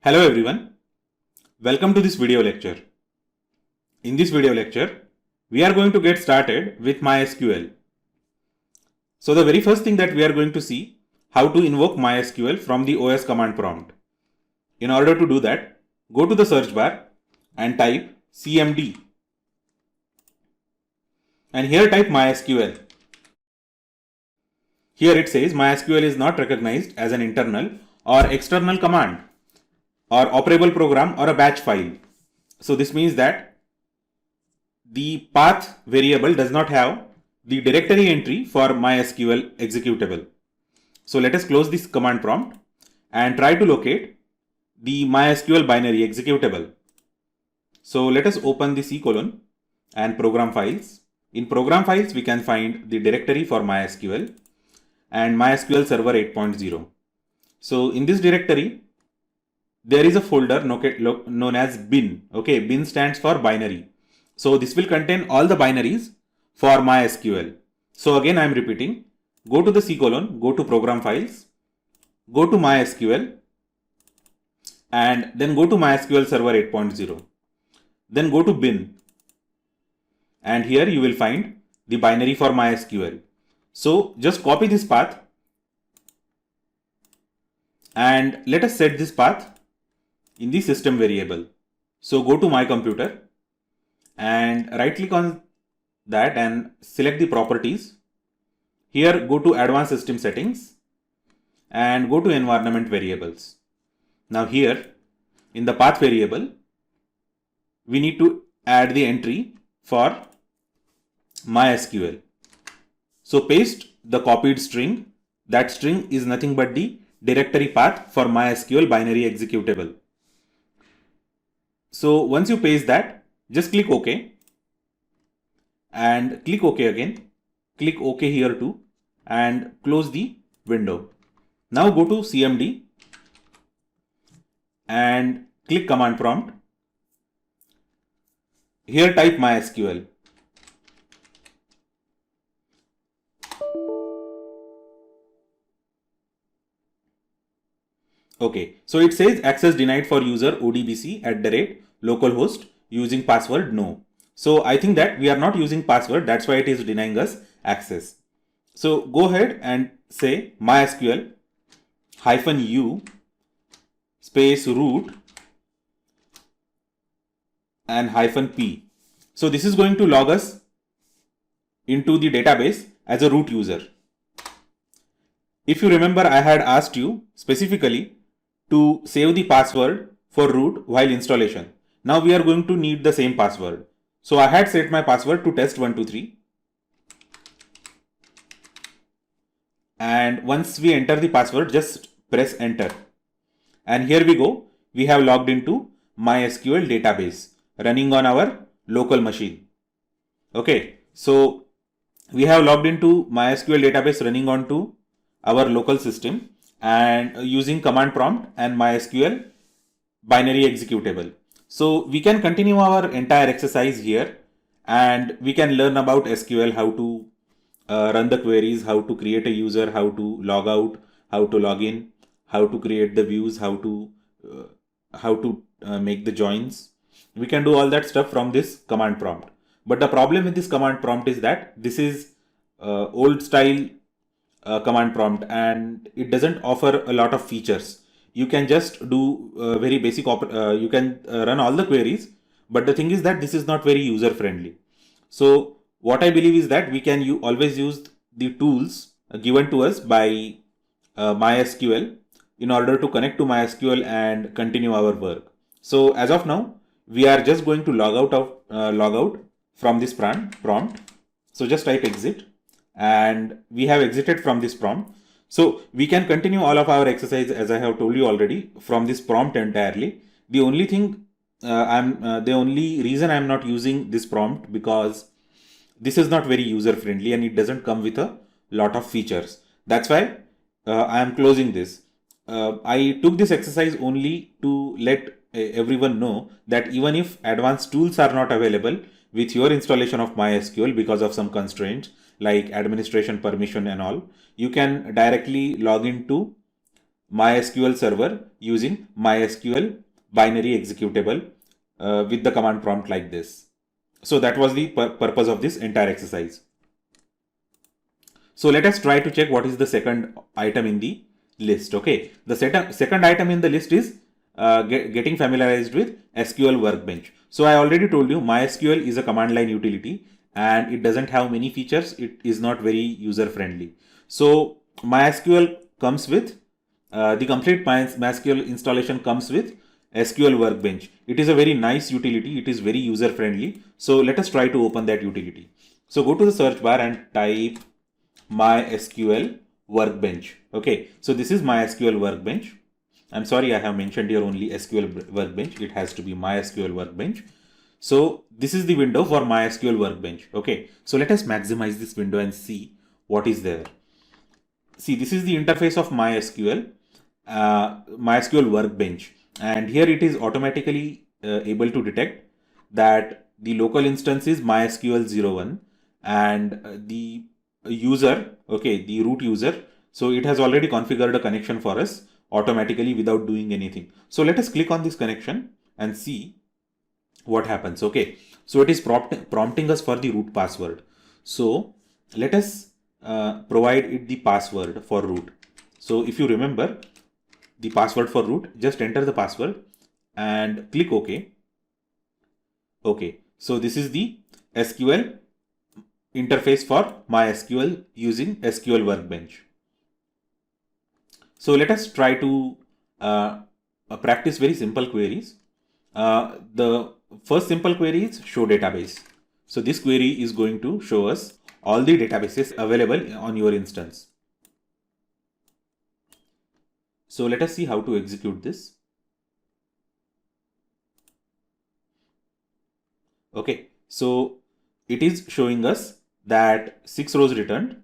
Hello everyone, welcome to this video lecture. In this video lecture, we are going to get started with MySQL. So the very first thing that we are going to see how to invoke MySQL from the OS command prompt. In order to do that, go to the search bar and type cmd and here type MySQL. Here it says MySQL is not recognized as an internal or external command or operable program or a batch file. So this means that the path variable does not have the directory entry for MySQL executable. So let us close this command prompt and try to locate the MySQL binary executable. So let us open the C: and program files. In program files, we can find the directory for MySQL and MySQL Server 8.0. So in this directory, there is a folder known as bin. Okay, bin stands for binary. So this will contain all the binaries for MySQL. So again, I am repeating, go to the C:, go to program files, go to MySQL, and then go to MySQL Server 8.0. Then go to bin. And here you will find the binary for MySQL. So just copy this path and let us set this path in the system variable. So go to my computer and right click on that and select the properties. Here go to advanced system settings and go to environment variables. Now here in the path variable, we need to add the entry for MySQL. So paste the copied string. That string is nothing but the directory path for MySQL binary executable. So once you paste that, just click OK and click OK again. Click OK here too and close the window. Now go to cmd and click command prompt. Here type MySQL. Okay, so it says access denied for user odbc@localhost using password no. So I think that we are not using password, that's why it is denying us access. So go ahead and say MySQL -u space root and -p. So this is going to log us into the database as a root user. If you remember, I had asked you specifically to save the password for root while installation. Now we are going to need the same password. So I had set my password to test123. And once we enter the password, just press enter. And here we go. We have logged into MySQL database running on our local machine. Okay, so we have logged into MySQL database running onto our local system and using command prompt and MySQL binary executable. So we can continue our entire exercise here and we can learn about SQL, how to run the queries, how to create a user, how to log out, how to log in, how to create the views, how to make the joins. We can do all that stuff from this command prompt. But the problem with this command prompt is that this is old style command prompt and it doesn't offer a lot of features. You can just do very basic, you can run all the queries, but the thing is that this is not very user friendly. So what I believe is that we can always use the tools given to us by MySQL in order to connect to MySQL and continue our work. So as of now, we are just going to log out from this prompt. So just type exit and we have exited from this prompt. So we can continue all of our exercise as I have told you already from this prompt entirely. The only thing the only reason I'm not using this prompt because this is not very user friendly and it doesn't come with a lot of features. That's why I am closing this. I took this exercise only to let everyone know that even if advanced tools are not available with your installation of MySQL because of some constraints like administration permission and all, you can directly log into MySQL server using MySQL binary executable with the command prompt like this. So that was the purpose of this entire exercise. So let us try to check what is the second item in the list. Okay, the second item in the list is getting familiarized with SQL Workbench. So I already told you MySQL is a command line utility and it doesn't have many features. It is not very user friendly. So MySQL comes with the complete MySQL installation comes with SQL Workbench. It is a very nice utility. It is very user friendly. So let us try to open that utility. So go to the search bar and type MySQL Workbench. Okay, so this is MySQL Workbench. I'm sorry, I have mentioned here only SQL Workbench. It has to be MySQL Workbench. So this is the window for MySQL Workbench. Okay, so let us maximize this window and see what is there. See, this is the interface of MySQL Workbench, and here it is automatically able to detect that the local instance is MySQL 01 and the user, okay, the root user. So it has already configured a connection for us automatically without doing anything. So let us click on this connection and see what happens. Okay, so it is prompting us for the root password. So let us provide it the password for root. So if you remember the password for root, just enter the password and click OK. Okay, so this is the SQL interface for MySQL using SQL Workbench. So let us try to practice very simple queries. The first simple query is show database. So this query is going to show us all the databases available on your instance. So let us see how to execute this. Okay, so it is showing us that 6 rows returned.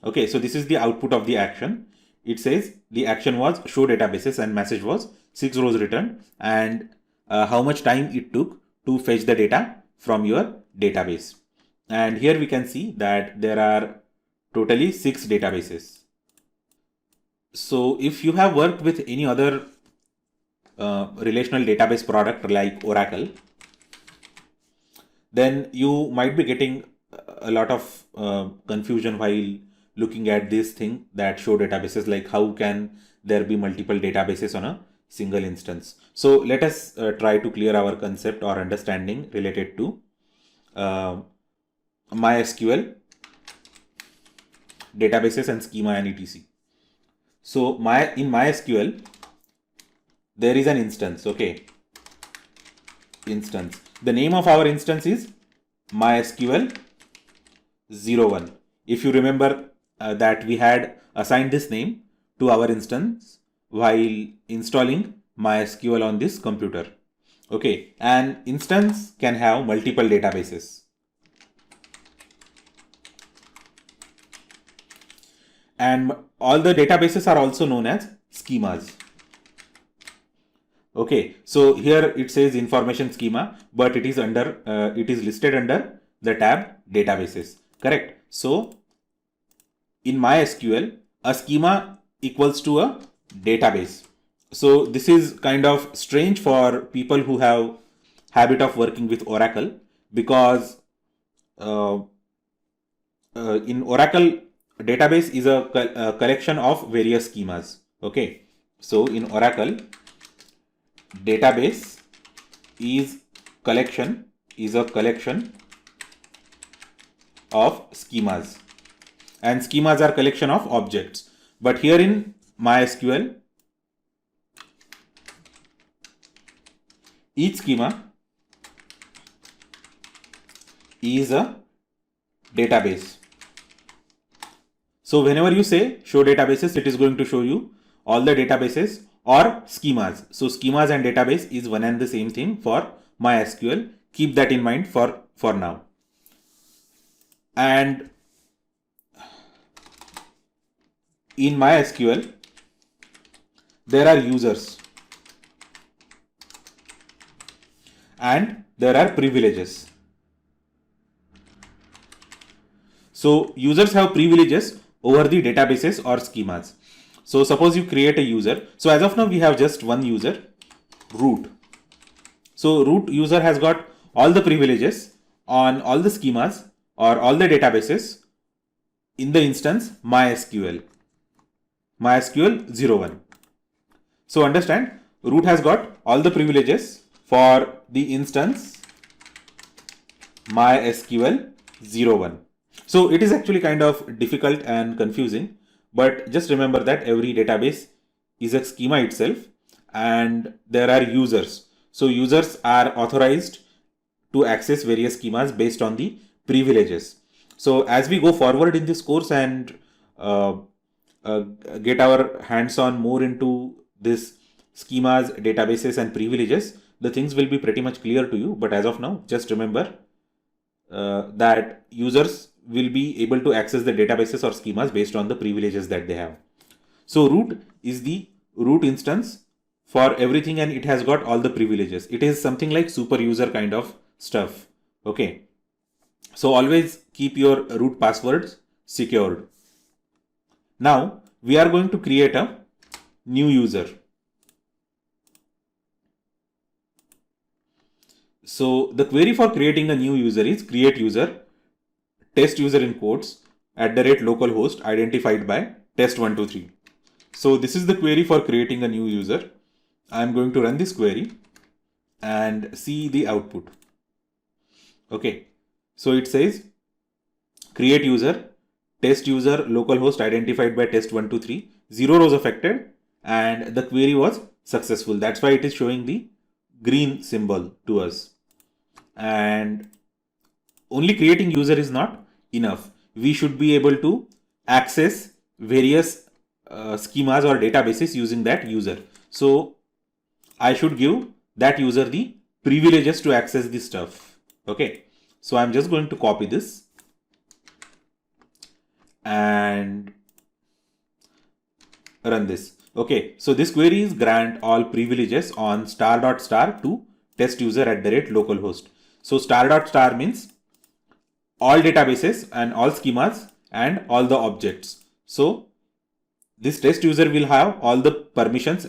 Okay, so this is the output of the action. It says the action was show databases and message was 6 rows returned and how much time it took to fetch the data from your database. And here we can see that there are totally 6 databases. So if you have worked with any other relational database product like Oracle, then you might be getting a lot of confusion while looking at this thing that show databases, like how can there be multiple databases on a single instance. So let us try to clear our concept or understanding related to MySQL databases and schema and etc. So in MySQL there is an instance. Okay, instance. The name of our instance is MySQL 01. If you remember that we had assigned this name to our instance while installing MySQL on this computer. Okay, an instance can have multiple databases. And all the databases are also known as schemas. Okay, so here it says information schema, but it is listed under the tab databases. Correct. So in MySQL, a schema equals to a database. So this is kind of strange for people who have habit of working with Oracle, because in Oracle, database is a collection of various schemas. Okay, so in Oracle, database is a collection of schemas, and schemas are collection of objects. But here in MySQL, each schema is a database. So whenever you say show databases, it is going to show you all the databases or schemas. So schemas and database is one and the same thing for MySQL. Keep that in mind for now. And in MySQL, there are users and there are privileges. So users have privileges over the databases or schemas. So suppose you create a user. So as of now, we have just one user, root. So root user has got all the privileges on all the schemas or all the databases in the instance MySQL 01. So understand, root has got all the privileges for the instance MySQL 01. So it is actually kind of difficult and confusing, but just remember that every database is a schema itself and there are users. So users are authorized to access various schemas based on the privileges. So as we go forward in this course and uh, get our hands on more into this schemas, databases and privileges, the things will be pretty much clear to you. But as of now, just remember that users will be able to access the databases or schemas based on the privileges that they have. So root is the root instance for everything and it has got all the privileges. It is something like super user kind of stuff. Okay. So always keep your root passwords secured. Now we are going to create a new user. So the query for creating a new user is create user, test user in quotes, @localhost identified by test123. So this is the query for creating a new user. I am going to run this query and see the output. Okay. So it says create user, test user, localhost identified by test123, 0 rows affected, and the query was successful. That's why it is showing the green symbol to us. And only creating user is not enough. We should be able to access various schemas or databases using that user. So I should give that user the privileges to access this stuff. Okay. So I'm just going to copy this and run this. Okay. So this query is grant all privileges on star.star to test user @localhost. So star.star means all databases and all schemas and all the objects. So this test user will have all the permissions,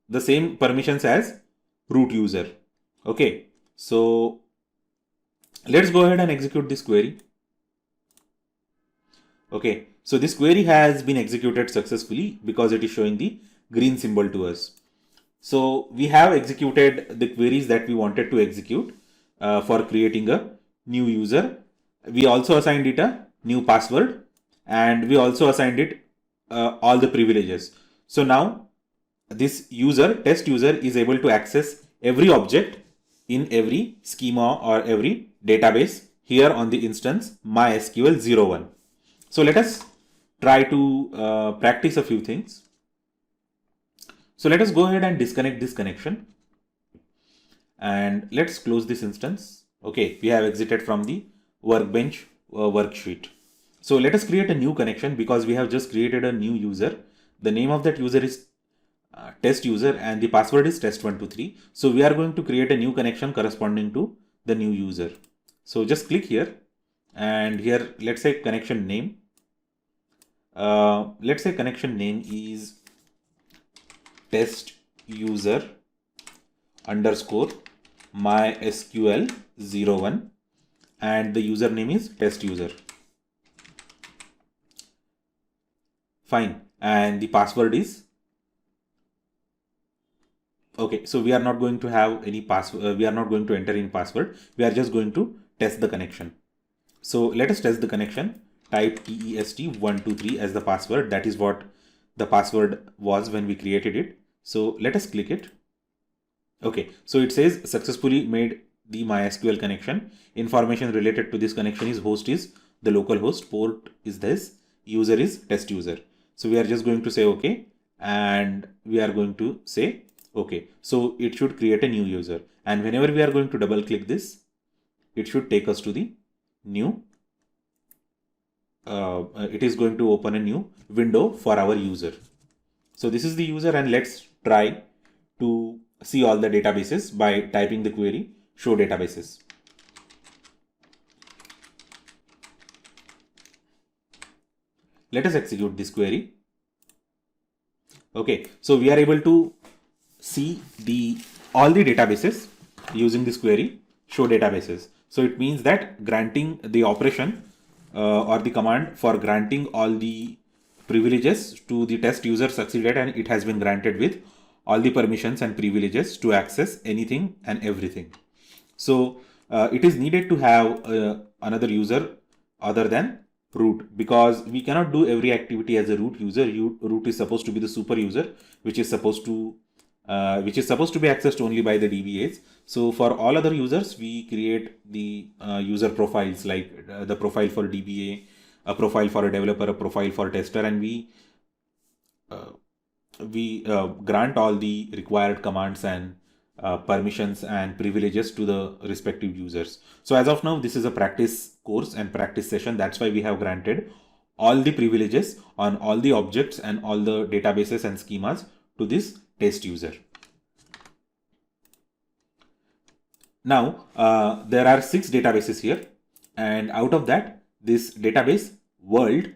the same permissions as root user. Okay. So let's go ahead and execute this query. Okay. So this query has been executed successfully because it is showing the green symbol to us. So we have executed the queries that we wanted to execute for creating a new user. We also assigned it a new password and we also assigned it all the privileges. So now this user, test user, is able to access every object in every schema or every database here on the instance MySQL 01. So let us try to practice a few things. So let us go ahead and disconnect this connection and let's close this instance. Okay, we have exited from the workbench worksheet. So let us create a new connection because we have just created a new user. The name of that user is test user and the password is test123. So we are going to create a new connection corresponding to the new user. So just click here and here let's say connection name. Let's say connection name is test user underscore MySQL 01 and the username is test user. Fine. And the password is okay. So we are not going to have any password. We are not going to enter in password. We are just going to test the connection. So let us test the connection. Type TEST123 as the password. That is what the password was when we created it. So let us click it. Okay, so it says successfully made the MySQL connection. Information related to this connection is host is the local host, port is this, user is test user. So we are just going to say okay and we are going to say okay. So it should create a new user and whenever we are going to double click this, it should take us to the new it is going to open a new window for our user. So this is the user and let's try to see all the databases by typing the query show databases. Let us execute this query. Okay, so we are able to see all the databases using this query, show databases. So it means that granting the operation or the command for granting all the privileges to the test user succeeded, and it has been granted with all the permissions and privileges to access anything and everything. So it is needed to have another user other than root, because we cannot do every activity as a root user. Root is supposed to be the super user, which is supposed to be accessed only by the DBAs. So for all other users, we create the user profiles, like the profile for DBA, a profile for a developer, a profile for tester, and we grant all the required commands and permissions and privileges to the respective users. So as of now, this is a practice course and practice session. That's why we have granted all the privileges on all the objects and all the databases and schemas to this test user. Now, there are 6 databases here, and out of that, this database world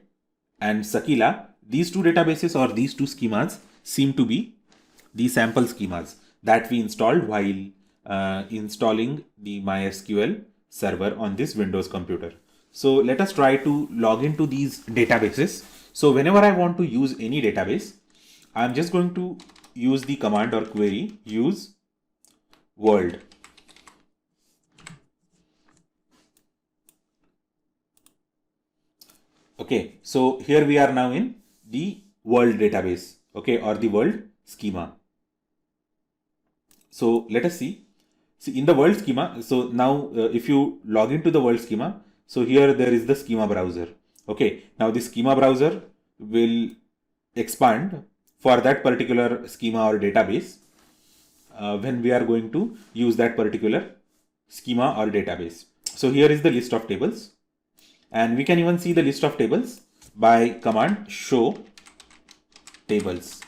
and Sakila, these two databases or these two schemas seem to be the sample schemas that we installed while installing the MySQL server on this Windows computer. So let us try to log into these databases. So whenever I want to use any database, I'm just going to use the command or query use world. Okay, so here we are now in the world database, okay, or the world schema. So let us see. See, in the world schema, so now if you log into the world schema, so here there is the schema browser. Okay, now the schema browser will expand for that particular schema or database when we are going to use that particular schema or database. So here is the list of tables, and we can even see the list of tables by command show tables.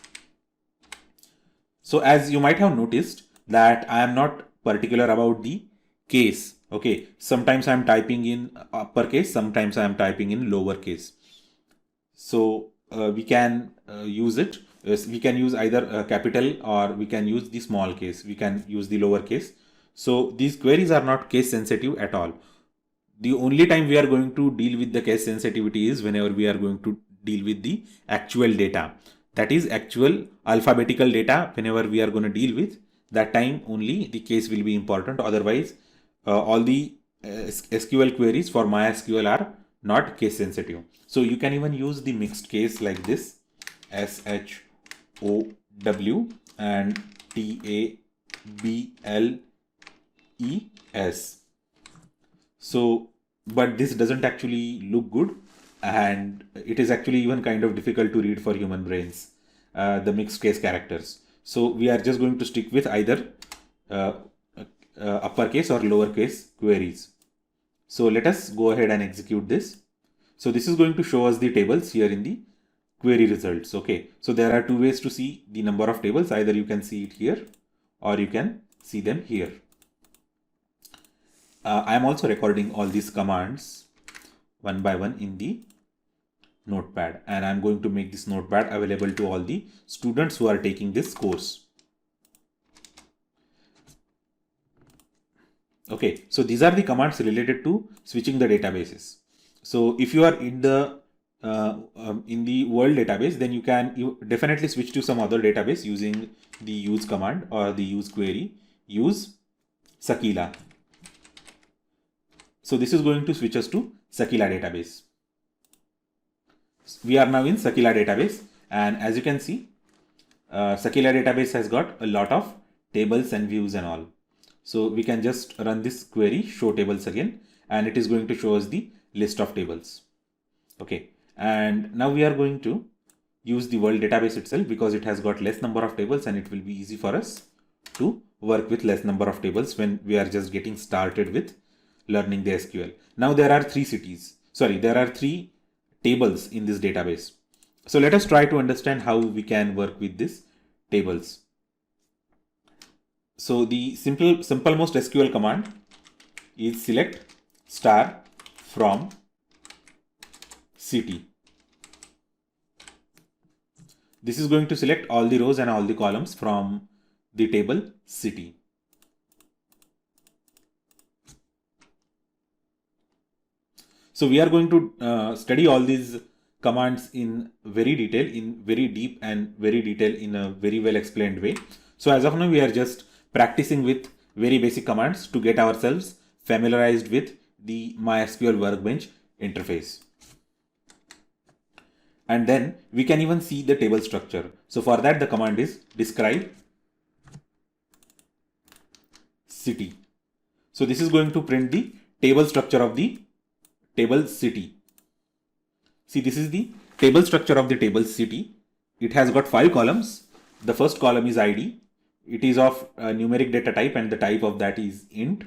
So as you might have noticed that I am not particular about the case. Okay, sometimes I am typing in uppercase, sometimes I am typing in lowercase. So we can use it. We can use either capital or we can use the small case. We can use the lowercase. So these queries are not case sensitive at all. The only time we are going to deal with the case sensitivity is whenever we are going to deal with the actual data. That is actual alphabetical data. Whenever we are going to deal with, that time only the case will be important. Otherwise, all the SQL queries for MySQL are not case sensitive. So you can even use the mixed case like this, SHOW and TABLES. So, but this doesn't actually look good, and it is actually even kind of difficult to read for human brains, the mixed case characters. So we are just going to stick with either uppercase or lowercase queries. So let us go ahead and execute this. So this is going to show us the tables here in the query results. Okay, so there are two ways to see the number of tables. Either you can see it here or you can see them here. I am also recording all these commands one by one in the notepad, and I'm going to make this notepad available to all the students who are taking this course. Okay, so these are the commands related to switching the databases. So if you are in the world database, then you definitely switch to some other database using the use command or the use query, use Sakila. So this is going to switch us to Sakila database. We are now in Sakila database, and as you can see, Sakila database has got a lot of tables and views and all. So we can just run this query show tables again, and it is going to show us the list of tables. Okay, and now we are going to use the world database itself because it has got less number of tables, and it will be easy for us to work with less number of tables when we are just getting started with learning the SQL. Now there are three tables in this database. So let us try to understand how we can work with these tables. So the simple most SQL command is select star from city. This is going to select all the rows and all the columns from the table city. So we are going to study all these commands in very deep and very detail in a very well explained way. So as of now, we are just practicing with very basic commands to get ourselves familiarized with the MySQL Workbench interface. And then we can even see the table structure. So for that, the command is describe city. So this is going to print the table structure of the table city. See, this is the table structure of the table city. It has got 5 columns. The first column is ID. It is of numeric data type and the type of that is int.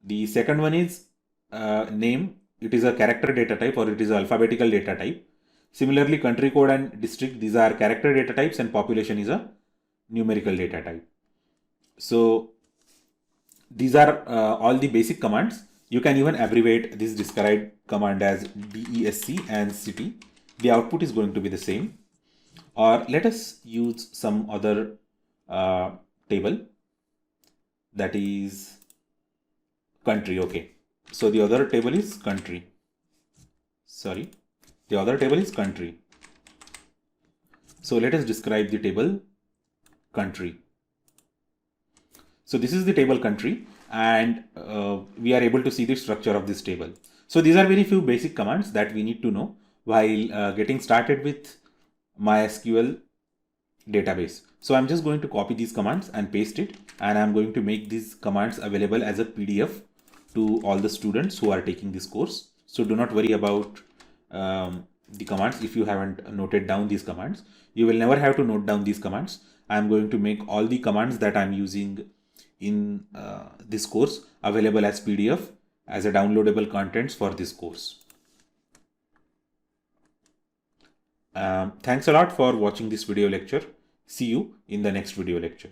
The second one is name. It is a character data type or it is alphabetical data type. Similarly, country code and district, these are character data types, and population is a numerical data type. So these are all the basic commands. You can even abbreviate this describe command as DESC and city. The output is going to be the same. Or let us use some other table, that is country. Okay, so the other table is country. Sorry, the other table is country. So let us describe the table country. So this is the table country, and we are able to see the structure of this table. So these are very few basic commands that we need to know while getting started with MySQL database. So I'm just going to copy these commands and paste it, and I'm going to make these commands available as a PDF to all the students who are taking this course. So do not worry about the commands if you haven't noted down these commands. You will never have to note down these commands. I'm going to make all the commands that I'm using in this course available as PDF as a downloadable contents for this course. Thanks a lot for watching this video lecture. See you in the next video lecture.